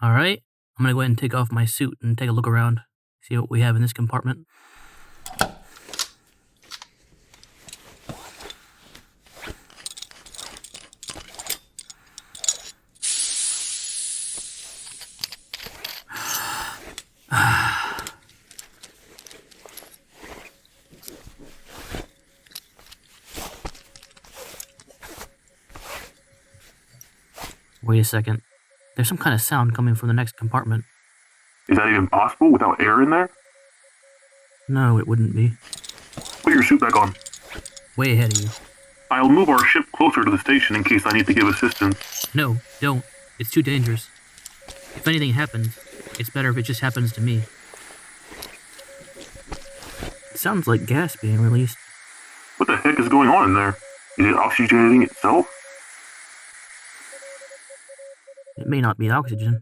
Alright, I'm gonna go ahead and take off my suit and take a look around, see what we have in this compartment. Wait a second. There's some kind of sound coming from the next compartment. Is that even possible without air in there? No, it wouldn't be. Put your suit back on. Way ahead of you. I'll move our ship closer to the station in case I need to give assistance. No, don't. It's too dangerous. If anything happens, it's better if it just happens to me. It sounds like gas being released. What the heck is going on in there? Is it oxygenating itself? It may not be oxygen.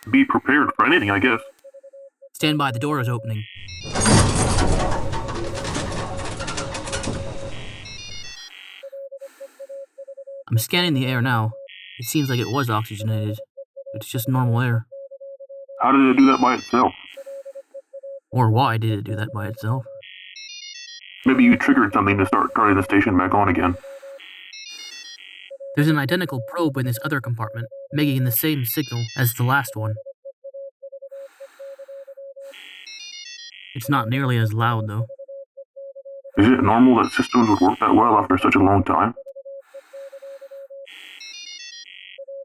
Be prepared for anything, I guess. Stand by, the door is opening. I'm scanning the air now. It seems like it was oxygenated. It's just normal air. How did it do that by itself? Or why did it do that by itself? Maybe you triggered something to start turning the station back on again. There's an identical probe in this other compartment, making the same signal as the last one. It's not nearly as loud, though. Is it normal that systems would work that well after such a long time?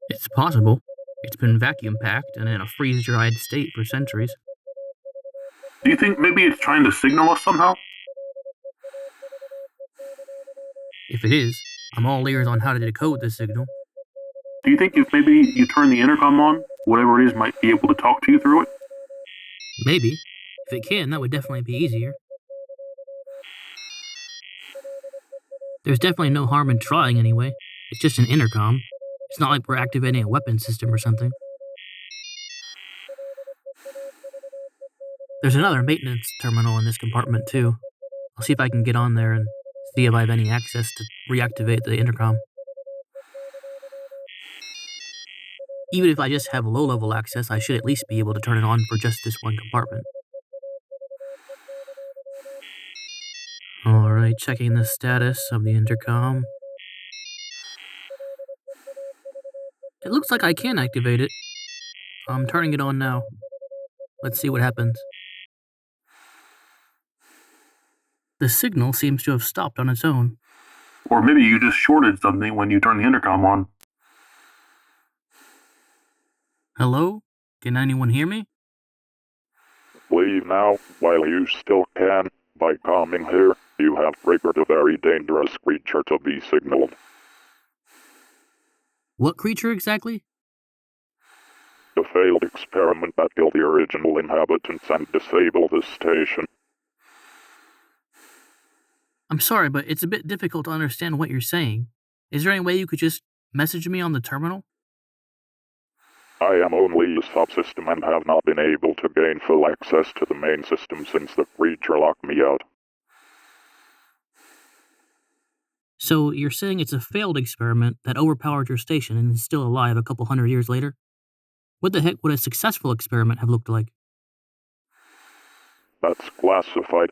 It's possible. It's been vacuum-packed and in a freeze-dried state for centuries. Do you think maybe it's trying to signal us somehow? If it is, I'm all ears on how to decode this signal. Do you think if maybe you turn the intercom on, whatever it is might be able to talk to you through it? Maybe. If it can, that would definitely be easier. There's definitely no harm in trying anyway. It's just an intercom. It's not like we're activating a weapon system or something. There's another maintenance terminal in this compartment too. I'll see if I can get on there and see if I have any access to reactivate the intercom. Even if I just have low-level access, I should at least be able to turn it on for just this one compartment. Alright, checking the status of the intercom. It looks like I can activate it. I'm turning it on now. Let's see what happens. The signal seems to have stopped on its own. Or maybe you just shorted something when you turn the intercom on. Hello? Can anyone hear me? Leave now, while you still can. By coming here, you have triggered a very dangerous creature to be signaled. What creature exactly? A failed experiment that killed the original inhabitants and disabled the station. I'm sorry, but it's a bit difficult to understand what you're saying. Is there any way you could just message me on the terminal? I am only a subsystem and have not been able to gain full access to the main system since the creature locked me out. So you're saying it's a failed experiment that overpowered your station and is still alive a couple hundred years later? What the heck would a successful experiment have looked like? That's classified.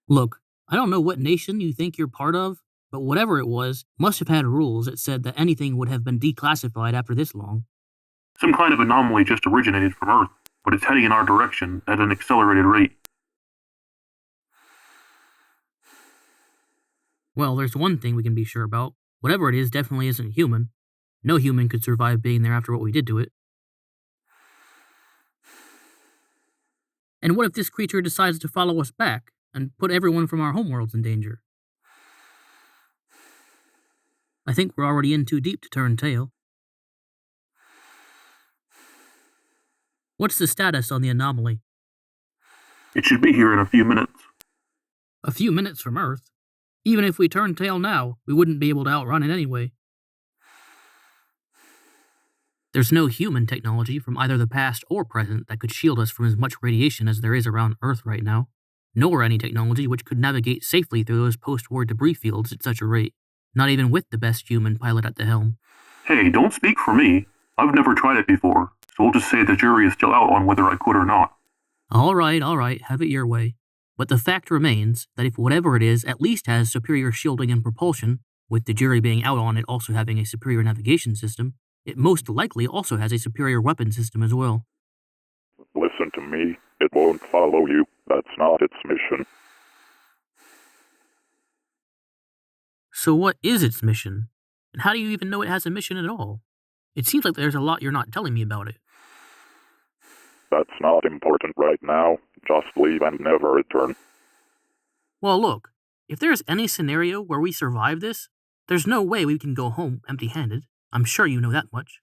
Look, I don't know what nation you think you're part of, but whatever it was, must have had rules that said that anything would have been declassified after this long. Some kind of anomaly just originated from Earth, but it's heading in our direction at an accelerated rate. Well, there's one thing we can be sure about. Whatever it is definitely isn't human. No human could survive being there after what we did to it. And what if this creature decides to follow us back and put everyone from our homeworlds in danger? I think we're already in too deep to turn tail. What's the status on the anomaly? It should be here in a few minutes. A few minutes from Earth? Even if we turn tail now, we wouldn't be able to outrun it anyway. There's no human technology from either the past or present that could shield us from as much radiation as there is around Earth right now, nor any technology which could navigate safely through those post-war debris fields at such a rate, not even with the best human pilot at the helm. Hey, don't speak for me. I've never tried it before, so we'll just say the jury is still out on whether I could or not. All right, have it your way. But the fact remains that if whatever it is at least has superior shielding and propulsion, with the jury being out on it also having a superior navigation system, it most likely also has a superior weapon system as well. Listen to me. It won't follow you. That's not its mission. So what is its mission? And how do you even know it has a mission at all? It seems like there's a lot you're not telling me about it. That's not important right now. Just leave and never return. Well, look, if there's any scenario where we survive this, there's no way we can go home empty-handed. I'm sure you know that much.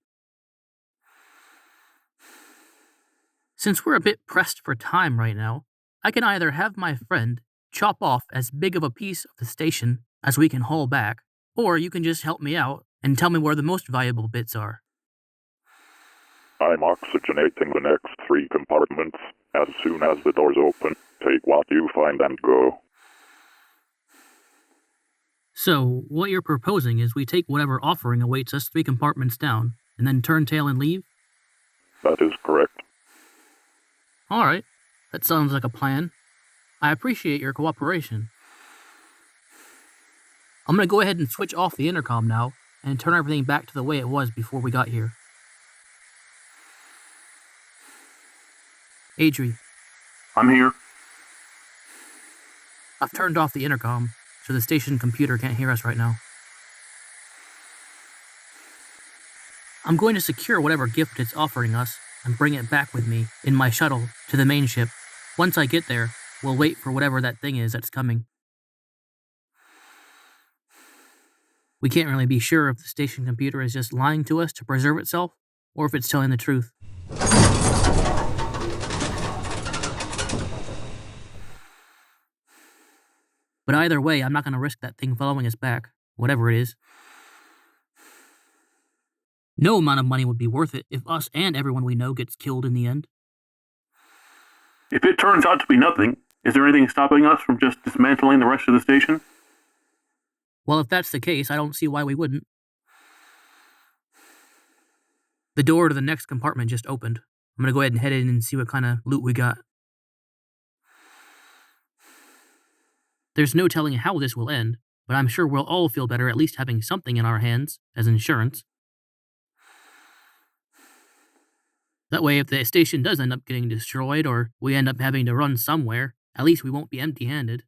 Since we're a bit pressed for time right now, I can either have my friend chop off as big of a piece of the station as we can haul back, or you can just help me out and tell me where the most valuable bits are. I'm oxygenating the next 3 compartments. As soon as the doors open, take what you find and go. So, what you're proposing is we take whatever offering awaits us 3 compartments down, and then turn tail and leave? That is correct. Alright, that sounds like a plan. I appreciate your cooperation. I'm gonna go ahead and switch off the intercom now, and turn everything back to the way it was before we got here. Adri, I'm here. I've turned off the intercom, so the station computer can't hear us right now. I'm going to secure whatever gift it's offering us and bring it back with me in my shuttle to the main ship. Once I get there, we'll wait for whatever that thing is that's coming. We can't really be sure if the station computer is just lying to us to preserve itself, or if it's telling the truth. But either way, I'm not going to risk that thing following us back, whatever it is. No amount of money would be worth it if us and everyone we know gets killed in the end. If it turns out to be nothing, is there anything stopping us from just dismantling the rest of the station? Well, if that's the case, I don't see why we wouldn't. The door to the next compartment just opened. I'm going to go ahead and head in and see what kind of loot we got. There's no telling how this will end, but I'm sure we'll all feel better at least having something in our hands as insurance. That way, if the station does end up getting destroyed or we end up having to run somewhere, at least we won't be empty-handed.